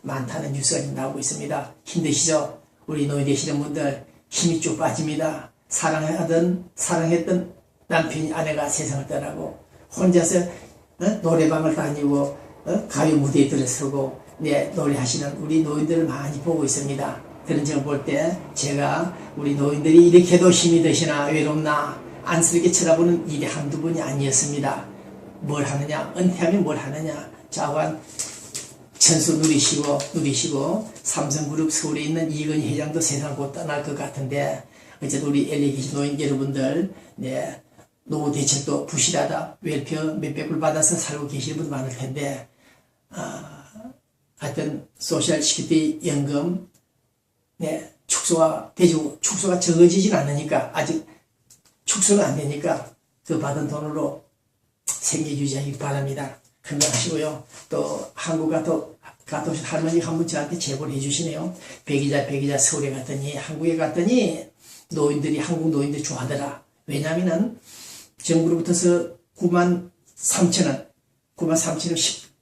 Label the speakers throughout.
Speaker 1: 많다는 뉴스가 지금 나오고 있습니다. 힘드시죠? 우리 노인 되시는 분들 힘이 쭉 빠집니다. 사랑했던 남편이 아내가 세상을 떠나고 혼자서 노래방을 다니고 가요 무대에 들어서고 노래하시는 우리 노인들을 많이 보고 있습니다. 그런 점을 볼 때 제가 우리 노인들이 이렇게도 힘이 드시나 외롭나 안쓰럽게 쳐다보는 일이 한두 번이 아니었습니다. 뭘 하느냐, 은퇴하면 뭘 하느냐, 자관 천수 누리시고 삼성그룹 서울에 있는 이건희 회장도 세상을 곧 떠날 것 같은데 어쨌든 우리 LA 계신 노인 여러분들 노후 대책도 부실하다, 웰페어 몇백 불 받아서 살고 계시는 분 많을 텐데 하여튼 소셜 시큐리티 연금 축소가 적어지진 않으니까 아직 축소가 안 되니까 그 받은 돈으로 생계 유지하기 바랍니다. 건강하시고요. 또 한국 가도신 할머니가 한번 저한테 제보를 해주시네요. 백이자 서울에 갔더니 한국에 갔더니 한국 노인들이 좋아하더라. 왜냐하면 정부로부터서 93,000원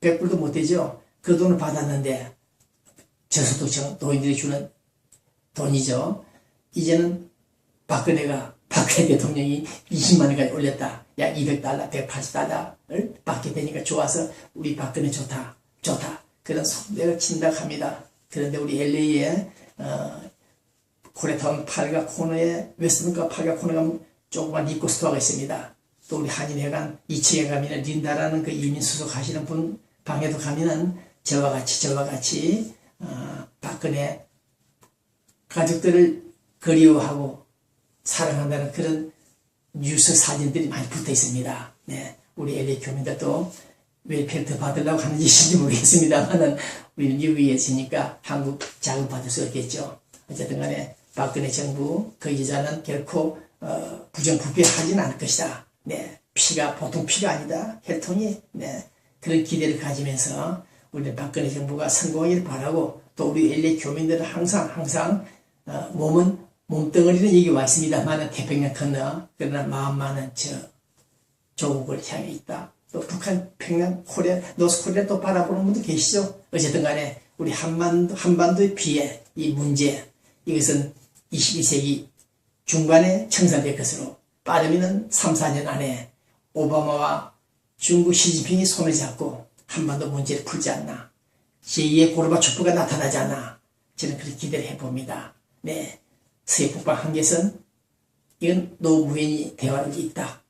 Speaker 1: 100불도 못 되죠. 그 돈을 받았는데 저소득층 노인들이 주는 돈이죠. 이제는 박근혜 대통령이 20만 원까지 올렸다. 약 $200, $180를 받게 되니까 좋아서 우리 박근혜 좋다. 그런 속내가 친다 합니다. 그런데 우리 LA에 코레타운 8가 코너에 웨스턴가 8가 코너에 가면 조그만 리코 스토어가 있습니다. 또 우리 한인회관 2층에 가면은 린다라는 그 이민 수속 하시는 분 방에도 가면은 저와 같이 박근혜 가족들을 그리워하고 사랑한다는 그런 뉴스 사진들이 많이 붙어 있습니다. 우리 LA 교민들도 웰페어 더 받으려고 하는 짓인지 모르겠습니다만은 우리는 미국에 있으니까 한국 자금 받을 수 없겠죠. 어쨌든 간에 박근혜 정부 그 여자는 결코 부정부패하지는 않을 것이다. 보통 피가 아니다. 혈통이 그런 기대를 가지면서 우리 박근혜 정부가 성공하기를 바라고 또 우리 LA 교민들은 항상 몸뚱어리는 여기 와 있습니다만 태평양 건너 그러나 마음만은 조국을 향해 있다. 또 북한, 평양, 코리아, 노스코리아 또 바라보는 분도 계시죠. 어쨌든 간에 우리 한반도의 피해 이 문제 이것은 21세기 중반에 청산될 것으로 빠르면 3, 4년 안에 오바마와 중국 시진핑이 손을 잡고 한반도 문제를 풀지 않나. 제2의 고르바초프가 나타나지 않나. 저는 그렇게 기대를 해봅니다. 서해 북방 한계선 이건 노무현이 대화를 있다.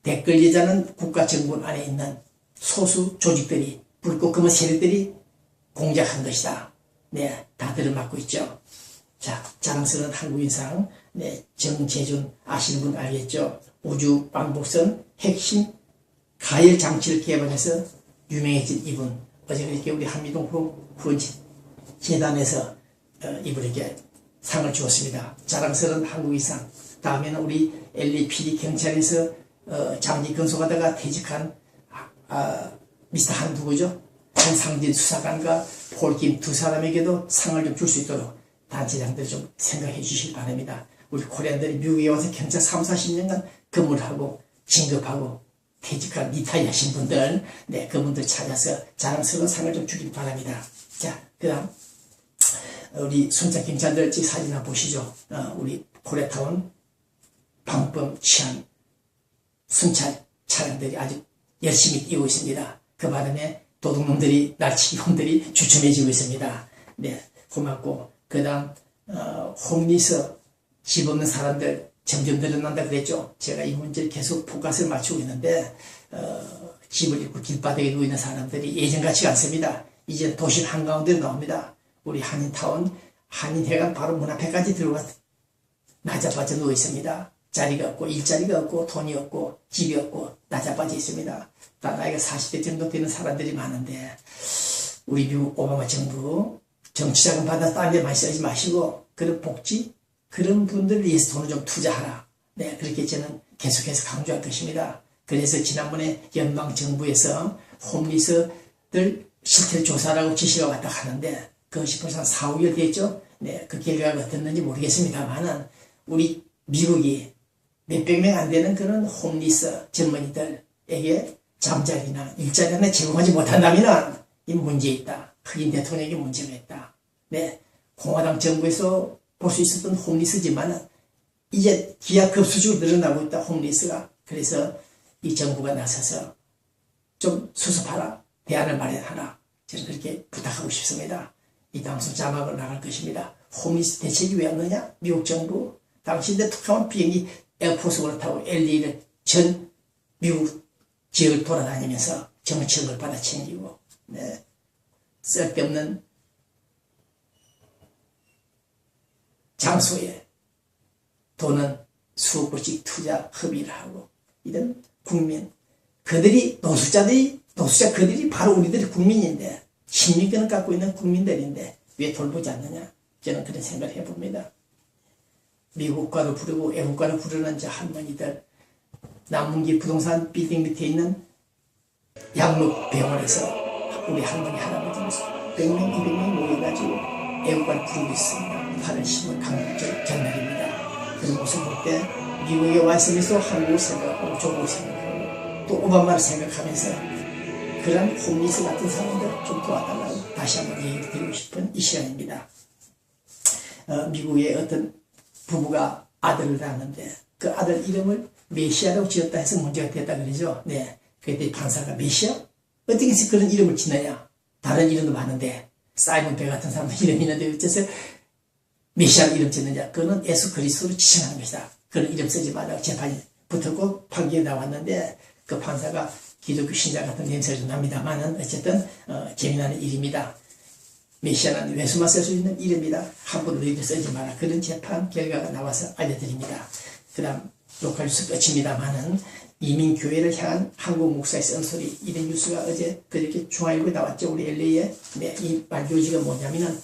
Speaker 1: 댓글 여자는 국가 정부 안에 있는 소수 조직들이 붉고 검은 세력들이 공작한 것이다. 다 들어맞고 있죠. 자, 자랑스러운 한국인상 정재준 아시는 분 알겠죠. 우주 왕복선 핵심 가열 장치를 개발해서 유명해진 이분. 어제 그렇게 우리 한미동 후원 재단에서 이분에게 상을 주었습니다. 자랑스러운 한국인상. 다음에는 우리 LA PD 경찰에서 장기 근속하다가 퇴직한 미스터 한 누구죠? 한상진 수사관과 폴킴 두 사람에게도 상을 좀 줄 수 있도록 단체장들 좀 생각해 주시기 바랍니다. 우리 코리안들이 미국에 와서 경찰 3, 40년간 근무를 하고 진급하고 퇴직한 리타이 하신 분들 그분들 찾아서 자랑스러운 상을 좀 주길 바랍니다. 자, 그 다음 우리 순찰 경찰들 사진 한번 보시죠. 우리 코리아타운 방범 치안 순찰 차량들이 아주 열심히 뛰고 있습니다. 그 바람에 도둑놈들이 날치기범들이 주춤해지고 있습니다. 고맙고 그 다음 홈리스 집 없는 사람들 점점 늘어난다 그랬죠. 제가 이 문제를 계속 포커스를 맞추고 있는데 집을 잃고 길바닥에 누워있는 사람들이 예전같지가 않습니다. 이제 도심 한가운데로 나옵니다. 우리 한인타운 한인회관 바로 문 앞에까지 들어가 나자빠져 누워 있습니다. 자리가 없고 일자리가 없고 돈이 없고 집이 없고 나자빠져 있습니다. 다 나이가 40대 정도 되는 사람들이 많은데 우리 미국 오바마 정부 정치자금 받아서 딴 데 많이 쓰지 마시고 그런 복지 그런 분들을 위해서 돈을 좀 투자하라. 그렇게 저는 계속해서 강조할 것입니다. 그래서 지난번에 연방정부에서 홈리스들 실태를 조사하라고 지시가 왔다 하는데 그것이 벌써 한 4, 5개월 됐죠. 그 결과가 어땠는지 모르겠습니다만은 우리 미국이 몇백 명 안 되는 그런 홈리스 젊은이들에게 잠자리나 일자리 하나 제공하지 못한다면 이 문제 있다. 흑인 대통령에게 문제가 있다. 네, 공화당 정부에서 볼 수 있었던 홈리스지만은 이제 기하급수적으로 늘어나고 있다, 홈리스가. 그래서 이 정부가 나서서 좀 수습하라, 대안을 마련하라, 저는 그렇게 부탁하고 싶습니다. 이 방송 자막으로 나갈 것입니다. 홈리스 대책이 왜 없느냐? 미국 정부 당신들 툭하면 비행기 에어포스를 타고 LA를 전 미국 지역을 돌아다니면서 정책을 받아 챙기고, 네, 쓸데없는 장소에 돈은 수억 불씩 투자 허비를 하고, 이런 국민, 노숙자 그들이 바로 우리들의 국민인데, 식민권을 갖고 있는 국민들인데 왜 돌보지 않느냐? 저는 그런 생각을 해봅니다. 미국과도 부르고 애국과도 부르는 저 할머니들, 남문기 부동산 빌딩 밑에 있는 양록병원에서 우리 할머니 할아버지 100명 200명 모여가지고 애국과를 부르고 있습니다. 8월 10일 강북절 전날입니다. 그런 모습 볼 때 미국에 와 있으면서 한국을 생각하고 조국을 생각하고 또 오바마를 생각하면서 그런 홈리스 같은 사람들 좀 도와달라고 다시 한번 얘기를 드리고 싶은 이 시간입니다. 미국의 어떤 부부가 아들을 낳았는데 그 아들 이름을 메시아라고 지었다 해서 문제가 됐다 그러죠. 네, 그때 판사가 메시아? 어떻게 해서 그런 이름을 짓느냐? 다른 이름도 많은데 사이먼 배 같은 사람도 이름이 있는데 어째서 메시아 이름 짓느냐? 그거는 예수 그리스도를 지칭하는 것이다. 그런 이름 쓰지 말라고 재판이 붙었고 판결이 나왔는데 그 판사가 기독교 신자 같은 냄새가 좀 납니다만은 어쨌든 재미나는 일입니다. 메시아는 외수만 쓸 수 있는 이름이다. 함부로 너희들 쓰지 마라. 그런 재판 결과가 나와서 알려드립니다. 그 다음 로컬 뉴스 끝입니다만은 이민교회를 향한 한국 목사의 쓴 소리, 이런 뉴스가 어제 그저께 중앙일보에 나왔죠. 우리 LA에. 네, 이 말교지가 뭐냐면은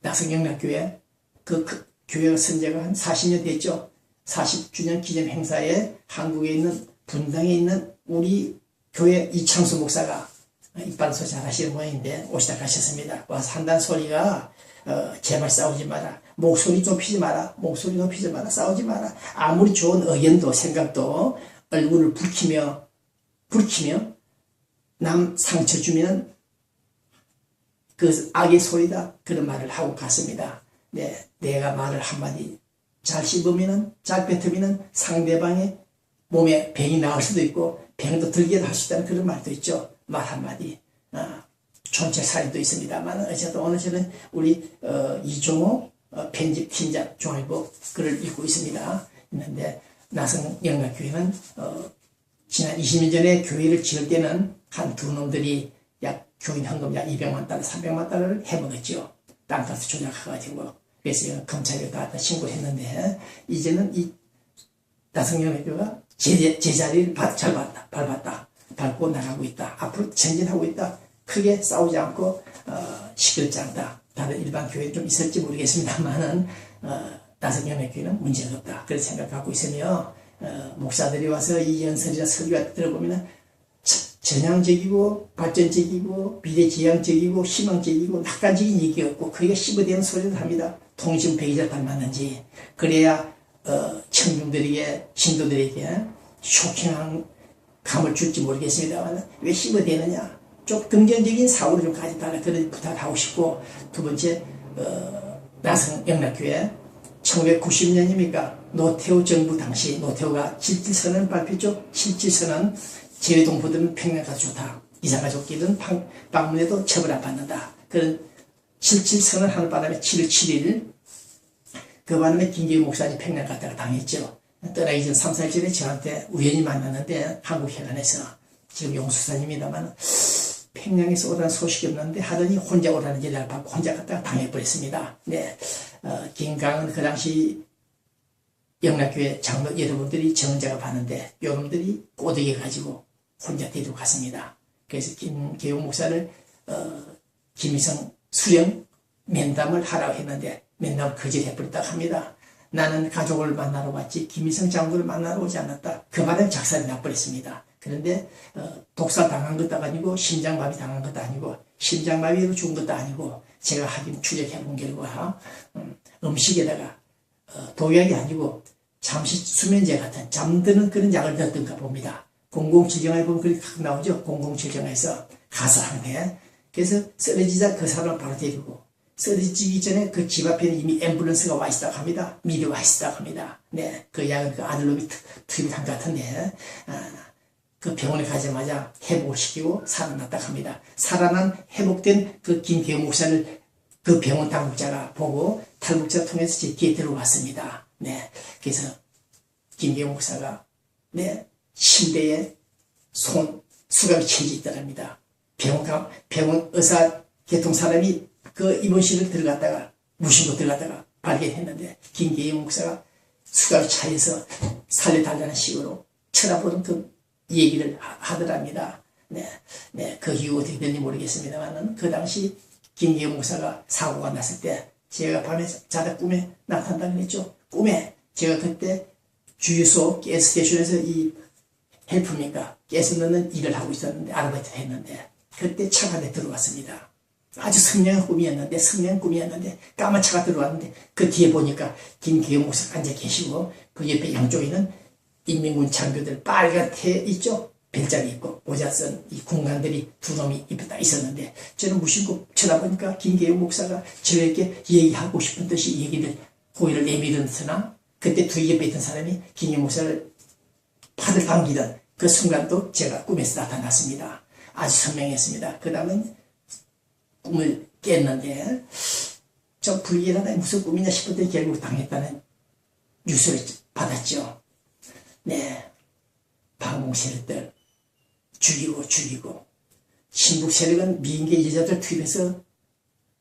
Speaker 1: 나성영락교회 그 교회가 선제가 한 40년 됐죠. 40주년 기념 행사에 한국에 있는 분당에 있는 우리 교회 이창수 목사가 이빨소 잘 하시는 모양인데 오시다 가셨습니다. 와서 한다는 소리가 제발 싸우지 마라. 목소리 높이지 마라. 목소리 높이지 마라. 싸우지 마라. 아무리 좋은 의견도 생각도 얼굴을 붉히며 남 상처 주면 그 악의 소리다. 그런 말을 하고 갔습니다. 네, 내가 말을 한마디 잘 씹으면 잘 뱉으면 상대방의 몸에 병이 나을 수도 있고 병도 들게 할 수 있다는 그런 말도 있죠. 말 한마디. 촌철살인도 있습니다만 어쨌든 오늘 저는 우리 이종호 편집팀장 중앙일보 글을 읽고 있는데 나성영락교회는 지난 20년 전에 교회를 지을 때는 한 두 놈들이 약 교인 헌금 약 200만 달러, 300만 달러를 해먹었죠. 땅값을 조작해가지고. 그래서 검찰에 다 신고를 했는데 이제는 이 나성영락교회가 제자리를 잘 밟고 나가고 있다. 앞으로 전진하고 있다. 크게 싸우지 않고 시끄럽지 않다. 다른 일반 교회는 좀 있을지 모르겠습니다만은 나성영락교회는 문제가 없다. 그런 생각을 갖고 있으며 목사들이 와서 이 연설이나 설교를 들어보면 전향적이고 발전적이고 미래지향적이고 희망적이고 낙관적인 얘기가 없고 그게 씹어대는 소리를 합니다. 통신 백이자 닮았는지 그래야 청중들에게 신도들에게 쇼킹한 감을 줄지 모르겠습니다만 왜 씹어대느냐. 좀 긍정적인 사고를 좀 가져달라 그런 부탁을 하고 싶고 두 번째 나성영락교회 1990년입니까? 노태우 정부 당시 노태우가 77선언을 발표했죠. 77선언 재외동포들은 평양 가서 좋다. 이산가족끼리는 방문해도 처벌 안 받는다. 그런 77선언 하는 바람에 7월 7일 그 바람에 김기우 목사님 평양 갔다가 당했죠. 떠나기 전 3, 4일 전에 저한테 우연히 만났는데 한국 혈안에서 지금 용수사님입니다만 평양에서 오라는 소식이 없는데 하더니 혼자 오라는 전화를 받고 혼자 갔다가 당해버렸습니다. 네, 김강은 그 당시 영락교회 장로 여러분들이 정자가 봤는데 요놈들이 꼬드겨 가지고 혼자 데리고 갔습니다. 그래서 김계용 목사를 김희성 수령 면담을 하라고 했는데 면담을 거절해버렸다고 합니다. 나는 가족을 만나러 왔지 김희성 장로를 만나러 오지 않았다. 그 말은 작살이 나버렸습니다. 그런데 독살 당한 것도 아니고 심장마비 당한 것도 아니고 심장마비로 죽은 것도 아니고 제가 하긴 추적해본 결과 음식에다가 독약이 아니고 잠시 수면제 같은 잠드는 그런 약을 넣었던가 봅니다. 007영화에 보면 그렇게 나오죠. 007영화에서 가설하는데 그래서 쓰러지자 그 사람을 바로 데리고, 쓰러지기 전에 그 집 앞에 이미 앰뷸런스가 와 있다고 합니다. 미리 와 있다고 합니다. 네, 그 약은 그 아들놈이 투입을 한 것 같은데, 그 병원에 가자마자 회복을 시키고 살아났다고 합니다. 살아난 회복된 그 김계호 목사를 그 병원 당국자가 보고 탈북자 통해서 제 뒤에 들어왔습니다. 네, 그래서 김계호 목사가 네, 침대에 수갑이 채져 있더랍니다. 병원 의사 개통 사람이 그 입원실을 들어갔다가 무심코 들어갔다가 발견했는데 김계호 목사가 수갑이 차여서 살려달라는 식으로 쳐다보는 그 얘기를 하더랍니다. 네, 그 이후 어떻게 됐는지 모르겠습니다만 그 당시 김계호 목사가 사고가 났을 때 제가 밤에 자다 꿈에 나타난다고 그랬죠. 꿈에 제가 그때 주유소 가스스테이션에서 이 헬프니까 가스 넣는 일을 하고 있었는데 아르바이트를 했는데 그때 차가 내 들어왔습니다. 아주 선명한 꿈이었는데 까만 차가 들어왔는데 그 뒤에 보니까 김계호 목사가 앉아 계시고 그 옆에 양쪽에는 인민군 장교들 빨간 테 있죠? 별장이 있고 모자 쓴 이 군관들이 두 놈이 입에 딱 있었는데 저는 무심코 쳐다보니까 김계호 목사가 저에게 얘기하고 싶은 듯이 얘기를 호의를 내밀으나 그때 두 옆에 있던 사람이 김계호 목사를 팔을 당기던 그 순간도 제가 꿈에서 나타났습니다. 아주 선명했습니다. 그 다음에 꿈을 깼는데 저 불길하다 무슨 꿈이냐 싶었더니 결국 당했다는 뉴스를 받았죠. 네, 방공 세력들 죽이고 신북 세력은 미인계 여자들 투입해서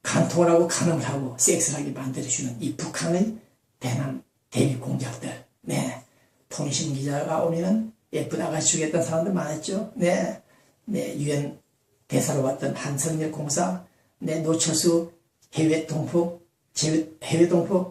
Speaker 1: 간통을 하고 간음을 하고 섹스를 하게 만들어주는 이 북한의 대남 대미 공작들. 네, 통일신문 기자가 오면은 예쁜 아가씨 주겠다는 사람들 많았죠. 네, 유엔 대사로 왔던 한성열 공사, 네, 노철수 해외 동포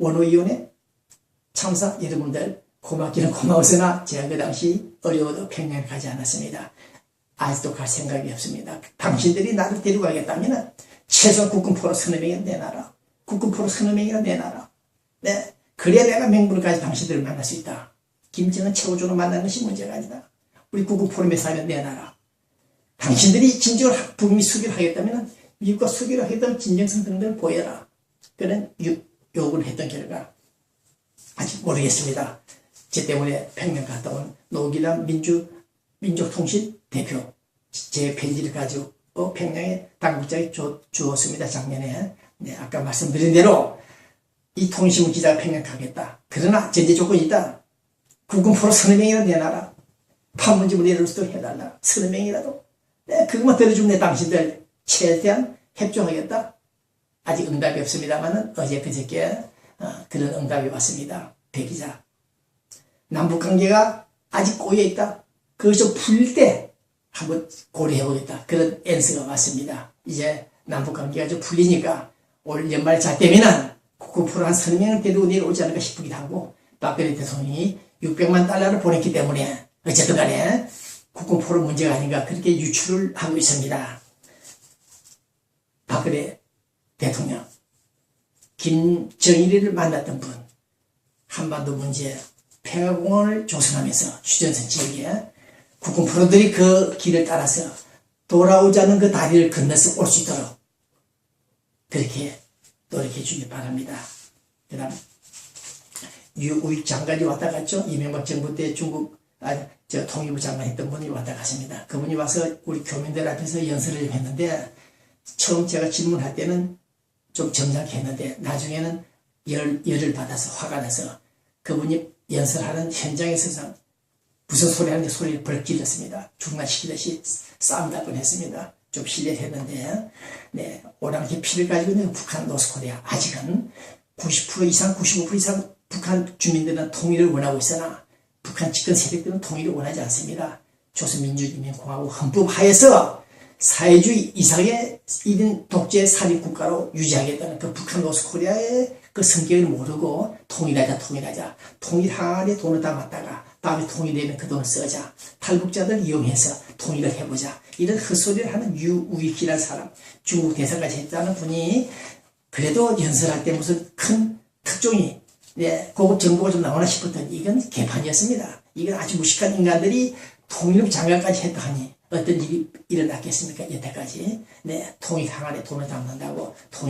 Speaker 1: 원호위원회 참사 여러분들 고맙기는 고마우서나 제가 그 당시 어려워도 평양에 가지 않았습니다. 아직도 갈 생각이 없습니다. 당신들이 나를 데려가겠다면 최소한 국군포로 서너 명이나 내놔라. 국군포로 서너 명이나 내놔라. 네, 그래야 내가 맹물까지 당신들을 만날 수 있다. 김정은 최고조로 만나는 것이 문제가 아니다. 우리 국군포로 몇 사람 내놔라. 당신들이 진정으로 북미 수교를 하겠다면 미국과 수교를 하겠다면 진정성 등등을 보여라. 그런 요구를 했던 결과 아직 모르겠습니다. 제 때문에 평양 갔다 온 노기남 민족통신 대표 제 편지를 가지고 평양에 당국자에 주었습니다. 작년에. 네, 아까 말씀드린 대로 이 통신문 기자가 평양 가겠다. 그러나 전제 조건이 있다. 국군포로 서너 명이라도 내놔라. 판문점을 내려올 수도 해달라. 서너 명이라도. 네, 그것만 들어주면 내 당신들 최대한 협조하겠다. 아직 응답이 없습니다만 어제 그저께 그런 응답이 왔습니다. 배 기자. 남북관계가 아직 꼬여있다. 그걸 좀 풀 때 한번 고려해보겠다. 그런 앤서가 왔습니다. 이제 남북관계가 좀 풀리니까 올 연말 잘 되면은 국군포로 한 서너 명을 데리고 내려오지 않을까 싶기도 하고 박근혜 대통령이 600만 달러를 보냈기 때문에 어쨌든 간에 국군포로 문제가 아닌가 그렇게 유추를 하고 있습니다. 박근혜 대통령 김정일이를 만났던 분 한반도 문제 평화공원을 조성하면서 휴전선 지역에 국군포로들이 그 길을 따라서 돌아오자는 그 다리를 건너서 올 수 있도록 그렇게 노력해 주길 바랍니다. 그 다음 유우익 장관이 왔다 갔죠. 이명박 정부 때 중국 통일부 장관 했던 분이 왔다 갔습니다. 그분이 와서 우리 교민들 앞에서 연설을 했는데 처음 제가 질문할 때는 좀 점잖게 했는데 나중에는 열을 받아서 화가 나서 그분이 연설하는 현장에서 무슨 소리 하는데 소리를 벌 길렀습니다. 중단시키듯이 싸움날 뻔했습니다. 좀 실례했는데 네, 오랑캐 피를 가지고 있는 북한 노스코리아 아직은 90% 이상 95% 이상 북한 주민들은 통일을 원하고 있으나 북한 집권 세력들은 통일을 원하지 않습니다. 조선민주주의인민공화국 헌법 하에서 사회주의 이상의 1인 독재 살인 국가로 유지하겠다는 그 북한 노스코리아의 그 성격을 모르고 통일하자 통일하에 돈을 담았다가 다음에 통일되면 그 돈을 쓰자 탈북자들 이용해서 통일을 해보자 이런 헛소리를 하는 유우익이라는 사람 중국 대사까지 했다는 분이 그래도 연설할 때 무슨 큰 특종이 고급 정보가 좀 나오나 싶었더니 이건 개판이었습니다. 이건 아주 무식한 인간들이 통일부 장관까지 했다 하니 어떤 일이 일어났겠습니까? 여태까지. 네, 통일 항아리에 돈을 담는다고 통일